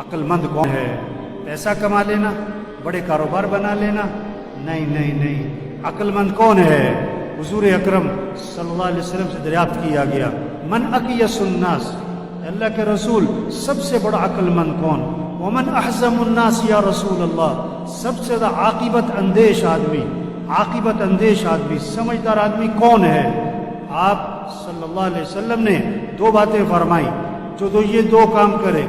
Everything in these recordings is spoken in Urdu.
عقل مند کون ہے؟ پیسہ کما لینا، بڑے کاروبار بنا لینا؟ نہیں نہیں نہیں، عقل مند کون ہے؟ حضور اکرم صلی اللہ علیہ وسلم سے دریافت کیا گیا، من اقیس الناس، اللہ کے رسول سب سے بڑا عقل مند کون؟ ومن احزم الناس یا رسول اللہ، سب سے زیادہ عاقبت اندیش آدمی، عاقبت اندیش آدمی، سمجھدار آدمی کون ہے؟ آپ صلی اللہ علیہ وسلم نے دو باتیں فرمائی، جو یہ دو کام کرے،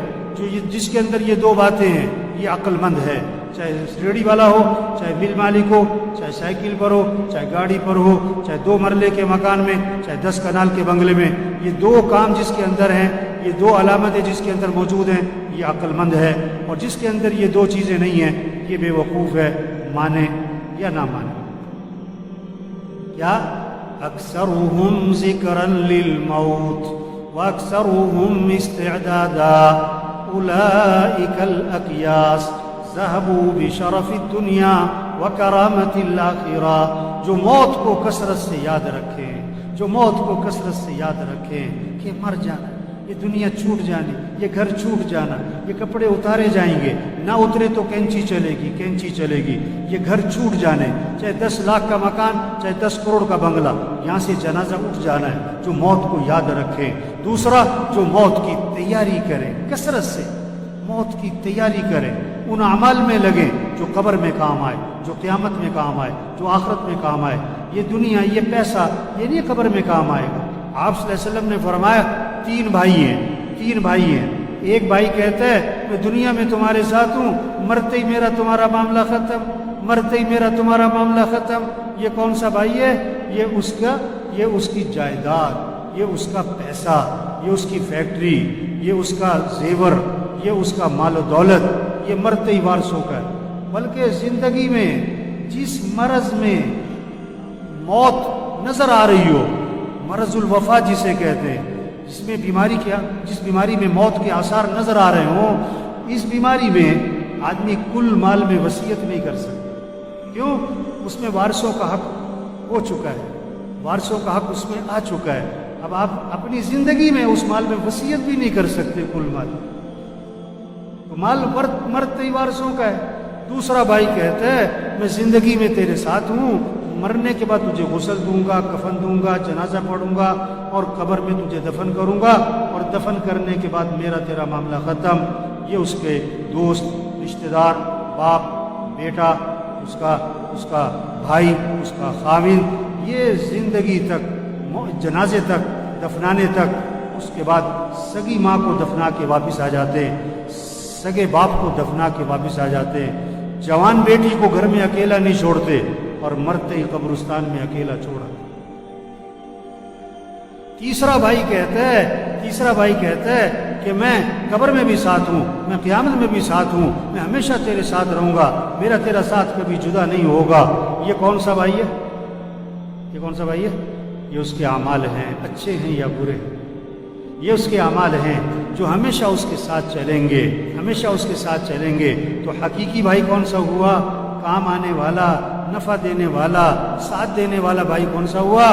جس کے اندر یہ دو باتیں ہیں، یہ عقل مند ہے، چاہے ریڑھی والا ہو، چاہے مل مالک ہو، چاہے سائیکل پر ہو، چاہے گاڑی پر ہو، چاہے 2 مرلے کے مکان میں، چاہے 10 کنال کے بنگلے میں، یہ دو کام جس کے اندر ہیں، یہ دو علامتیں جس کے اندر موجود ہیں، یہ عقل مند ہے۔ اور جس کے اندر یہ دو چیزیں نہیں ہیں، یہ بے وقوف ہے، مانے یا نہ مانے۔ کیا؟ اکثرهم ذکرا للموت واکثرهم استعدادا اولئک الاکیاس ذهبوا بشرف الدنیا وکرامت الآخرہ، جو موت کو کثرت سے یاد رکھیں، جو موت کو کثرت سے یاد رکھیں کہ مر جانا، یہ دنیا چھوٹ جانی، یہ گھر چھوٹ جانا، یہ کپڑے اتارے جائیں گے، نہ اترے تو کینچی چلے گی، کینچی چلے گی، یہ گھر چھوٹ جانے، چاہے 10 لاکھ کا مکان، چاہے 10 کروڑ کا بنگلہ، یہاں سے جنازہ اٹھ جانا ہے، جو موت کو یاد رکھے۔ دوسرا، جو موت کی تیاری کرے، کثرت سے موت کی تیاری کرے، ان اعمال میں لگیں جو قبر میں کام آئے، جو قیامت میں کام آئے، جو آخرت میں کام آئے۔ یہ دنیا، یہ پیسہ، یہ نہیں قبر میں کام آئے گا۔ آپ صلی اللہ علیہ وسلم نے فرمایا 3 بھائی ہیں، ایک بھائی کہتا ہے میں دنیا میں تمہارے ساتھ ہوں، مرتے ہی میرا تمہارا معاملہ ختم، مرتے ہی میرا تمہارا معاملہ ختم۔ یہ کون سا بھائی ہے؟ یہ اس کی جائیداد، یہ اس کا پیسہ، یہ اس کی فیکٹری، یہ اس کا زیور، یہ اس کا مال و دولت، یہ مرتے ہی وارث ہو کر۔ بلکہ زندگی میں جس مرض میں موت نظر آ رہی ہو، مرض الوفا جسے کہتے ہیں، جس بیماری میں موت کے آثار نظر آ رہے ہوں، اس بیماری میں آدمی کل مال میں وصیت نہیں کر سکتا۔ کیوں؟ اس میں وارثوں کا حق ہو چکا ہے، وارثوں کا حق اس میں آ چکا ہے۔ اب آپ اپنی زندگی میں اس مال میں وصیت بھی نہیں کر سکتے، کل مال تو مال مرتے ہی وارثوں کا ہے۔ دوسرا بھائی کہتا ہے میں زندگی میں تیرے ساتھ ہوں، مرنے کے بعد تجھے غسل دوں گا، کفن دوں گا، جنازہ پڑھوں گا اور قبر میں تجھے دفن کروں گا، اور دفن کرنے کے بعد میرا تیرا معاملہ ختم۔ یہ اس کے دوست، رشتہ دار، باپ، بیٹا، اس کا بھائی، اس کا خاوند، یہ زندگی تک، جنازے تک، دفنانے تک، اس کے بعد سگی ماں کو دفنا کے واپس آ جاتے، سگے باپ کو دفنا کے واپس آ جاتے، جوان بیٹی کو گھر میں اکیلا نہیں چھوڑتے، اور مرتے ہی قبرستان میں اکیلا چھوڑا۔ تیسرا بھائی کہتا ہے کہ میں قبر میں بھی ساتھ ہوں، میں قیامت میں بھی ساتھ ہوں، میں ہمیشہ تیرے ساتھ رہوں گا، میرا تیرا ساتھ کبھی جدا نہیں ہوگا۔ یہ کون سا بھائی ہے؟ یہ اس کے اعمال ہیں، اچھے ہیں یا برے ہیں، یہ اس کے اعمال ہیں جو ہمیشہ اس کے ساتھ چلیں گے، ہمیشہ اس کے ساتھ چلیں گے۔ تو حقیقی بھائی کون سا ہوا؟ کام آنے والا، نفع دینے والا، ساتھ دینے والا بھائی کون سا ہوا؟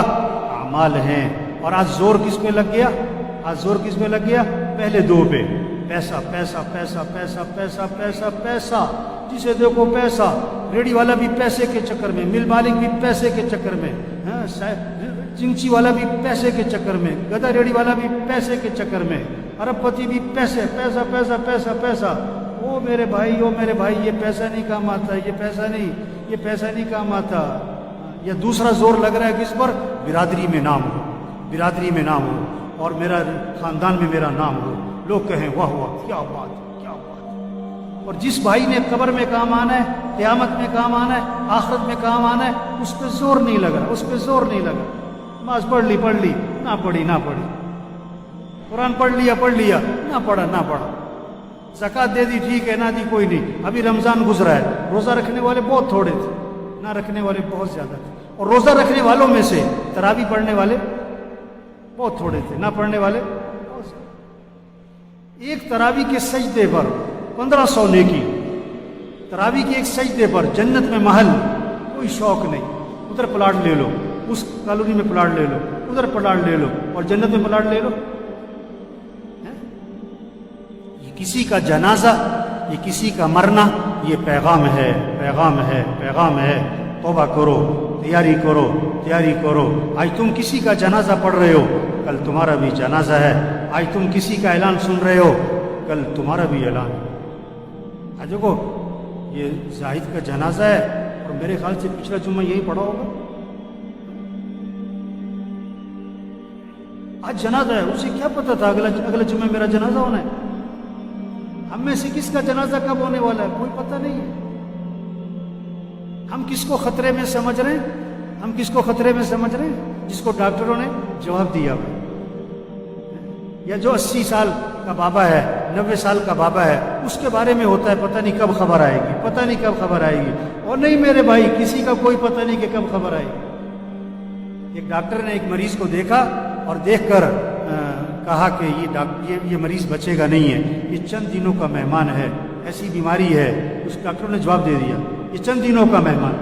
اعمال ہیں۔ اور آج زور کس پہ لگ گیا؟ پہلے 2 پہ، پیسہ پیسہ پیسہ پیسہ پیسہ پیسہ پیسہ، جسے دیکھو پیسہ، ریڑھی والا بھی پیسے کے چکر میں، مل مالک بھی پیسے کے چکر میں، چنچی والا بھی پیسے کے چکر میں، گدھا ریڑھی والا بھی پیسے کے چکر میں، ارب پتی بھی پیسہ پیسہ پیسہ پیسہ پیسہ۔ او میرے بھائی، یہ پیسہ نہیں کام آتا، یہ پیسہ نہیں کام آتا۔ یا دوسرا زور لگ رہا ہے کس پر؟ برادری میں نام ہو اور میرا خاندان میں میرا نام ہو، لوگ کہیں واہ واہ، کیا بات۔ اور جس بھائی نے قبر میں کام آنا ہے، قیامت میں کام آنا ہے، آخرت میں کام آنا ہے، اس پہ زور نہیں لگا، نماز پڑھ لی، نہ پڑھی، قرآن پڑھ لیا، نہ پڑھا، زکوٰۃ دے دی ٹھیک ہے، نہ دی کوئی نہیں۔ ابھی رمضان گزرا ہے، روزہ رکھنے والے بہت تھوڑے تھے، نہ رکھنے والے بہت زیادہ تھے، اور روزہ رکھنے والوں میں سے تراویح پڑھنے والے بہت تھوڑے تھے، نہ پڑھنے والے بہت زیادہ۔ ایک تراویح کے سجدے پر 1500 نیکی، تراویح کے ایک سجدے پر جنت میں محل، کوئی شوق نہیں، ادھر پلاٹ لے لو، اس کالونی میں پلاٹ لے لو، ادھر پلاٹ لے لو، اور جنت میں پلاٹ لے لو۔ کسی کا جنازہ، یہ کسی کا مرنا، یہ پیغام ہے، پیغام ہے، پیغام ہے۔ توبہ کرو، تیاری کرو، تیاری کرو۔ آج تم کسی کا جنازہ پڑھ رہے ہو، کل تمہارا بھی جنازہ ہے۔ آج تم کسی کا اعلان سن رہے ہو، کل تمہارا بھی اعلان ہے۔ آج دیکھو یہ زاہد کا جنازہ ہے، اور میرے خیال سے پچھلا جمعہ یہی پڑھا ہوگا۔ آج جنازہ ہے، اسے کیا پتا تھا اگلا جمعہ میرا جنازہ ہونا ہے؟ ہم میں سے کس کا جنازہ کب ہونے والا ہے کوئی پتہ نہیں ہے۔ ہم کس کو خطرے میں سمجھ رہے ہیں؟ ہم کس کو خطرے میں سمجھ رہے ہیں؟ جس کو ڈاکٹروں نے جواب دیا ہوا، یا جو 80 سال کا بابا ہے، 90 سال کا بابا ہے، اس کے بارے میں ہوتا ہے پتہ نہیں کب خبر آئے گی، پتہ نہیں کب خبر آئے گی۔ اور نہیں میرے بھائی، کسی کا کوئی پتہ نہیں کہ کب خبر آئے گی۔ ایک ڈاکٹر نے ایک مریض کو دیکھا اور دیکھ کر کہا کہ یہ مریض بچے گا نہیں ہے، یہ چند دنوں کا مہمان ہے، ایسی بیماری ہے۔ اس ڈاکٹر نے جواب دے دیا یہ چند دنوں کا مہمان۔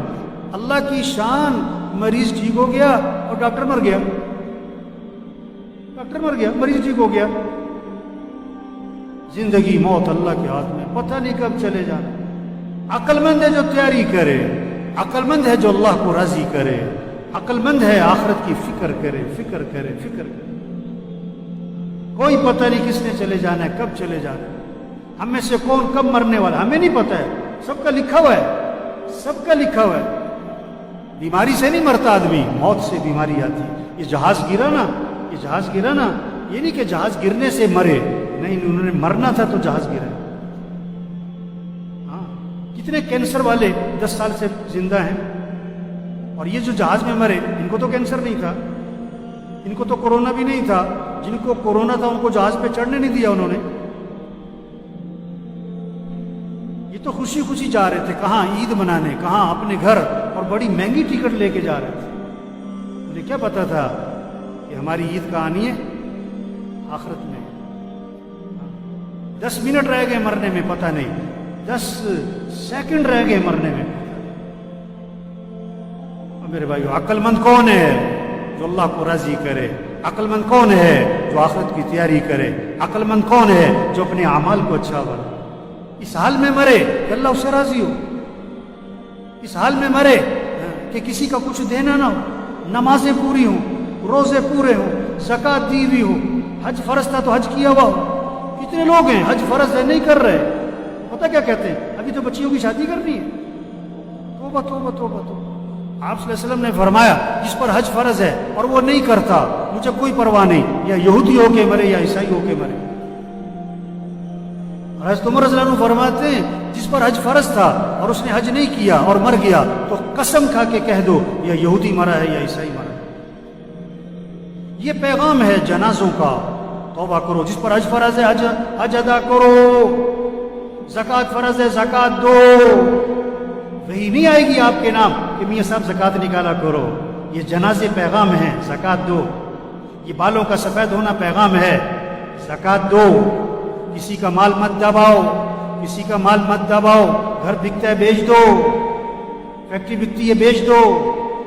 اللہ کی شان، مریض ٹھیک ہو گیا اور ڈاکٹر مر گیا۔ ڈاکٹر مر گیا، مریض ٹھیک ہو گیا۔ زندگی موت اللہ کے ہاتھ میں، پتہ نہیں کب چلے جانا۔ عقل مند ہے جو تیاری کرے، عقل مند ہے جو اللہ کو راضی کرے، عقل مند ہے آخرت کی فکر کرے، فکر کرے، فکر کرے۔ کوئی پتہ نہیں کس نے چلے جانا ہے، کب چلے جانا ہے۔ ہم میں سے کون کب مرنے والا ہمیں نہیں پتہ ہے، سب کا لکھا ہوا ہے، سب کا لکھا ہوا ہے۔ بیماری سے نہیں مرتا آدمی، موت سے بیماری آتی ہے۔ یہ جہاز گرا نا، یہ جہاز گرا نا، یہ نہیں کہ جہاز گرنے سے مرے، نہیں، انہوں نے مرنا تھا تو جہاز گرا۔ ہاں، کتنے کینسر والے 10 سال سے زندہ ہیں، اور یہ جو جہاز میں مرے ان کو تو کینسر نہیں تھا، ان کو تو کورونا بھی نہیں تھا۔ جن کو کورونا تھا ان کو جہاز پہ چڑھنے نہیں دیا انہوں نے۔ یہ تو خوشی خوشی جا رہے تھے، کہاں عید منانے، کہاں اپنے گھر، اور بڑی مہنگی ٹکٹ لے کے جا رہے تھے۔ انہیں کیا پتا تھا کہ ہماری عید کا آنی ہے آخرت میں۔ 10 منٹ رہ گئے مرنے میں، پتہ نہیں، 10 سیکنڈ رہ گئے مرنے میں۔ اور میرے بھائیو، عقل مند کون ہے جو اللہ کو راضی کرے؟ عقل مند کون ہے جو آخرت کی تیاری کرے؟ عقل مند کون ہے جو اپنے اعمال کو اچھا بنائے؟ اس حال میں مرے کہ اللہ اس سے راضی ہو، اس حال میں مرے کہ کسی کا کچھ دینا نہ ہو، نمازیں پوری ہوں، روزے پورے ہوں، زکوٰۃ دی ہوئی ہو، حج فرض تھا تو حج کیا ہوا ہو۔ کتنے لوگ ہیں حج فرض ہے نہیں کر رہے، پتہ کیا کہتے ہیں ابھی تو بچیوں کی شادی کرنی ہے۔ توبہ توبہ توبہ توبہ۔ آپ صلی اللہ علیہ وسلم نے فرمایا جس پر حج فرض ہے اور وہ نہیں کرتا، مجھے کوئی پرواہ نہیں، یا یہودی ہو کے مرے یا عیسائی ہو کے مرے۔ حضرت عمر رضی اللہ عنہ فرماتے ہیں جس پر حج فرض تھا اور اس نے حج نہیں کیا اور مر گیا تو قسم کھا کے کہہ دو یا یہودی مرا ہے یا عیسائی مرا ہے۔ یہ پیغام ہے جنازوں کا۔ توبہ کرو، جس پر حج فرض ہے حج ادا کرو، زکوٰۃ فرض ہے زکوٰۃ دو۔ وہی نہیں آئے گی آپ کے نام کہ میاں صاحب زکوٰۃ نکالا کرو، یہ جنازے پیغام ہیں، زکوٰۃ دو۔ یہ بالوں کا سفید ہونا پیغام ہے، زکوٰۃ دو۔ کسی کا مال مت دباؤ، کسی کا مال مت دباؤ۔ گھر بکتا ہے بیچ دو، فیکٹری بکتی ہے بیچ دو،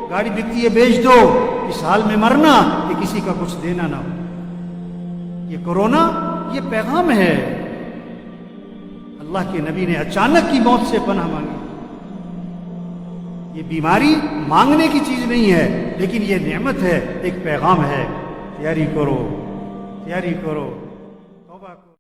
گاڑی بکتی ہے بیچ دو۔ اس حال میں مرنا کہ کسی کا کچھ دینا نہ ہو۔ یہ کورونا یہ پیغام ہے۔ اللہ کے نبی نے اچانک کی موت سے پناہ مانگی۔ یہ بیماری مانگنے کی چیز نہیں ہے، لیکن یہ نعمت ہے، ایک پیغام ہے۔ تیاری کرو، تیاری کرو۔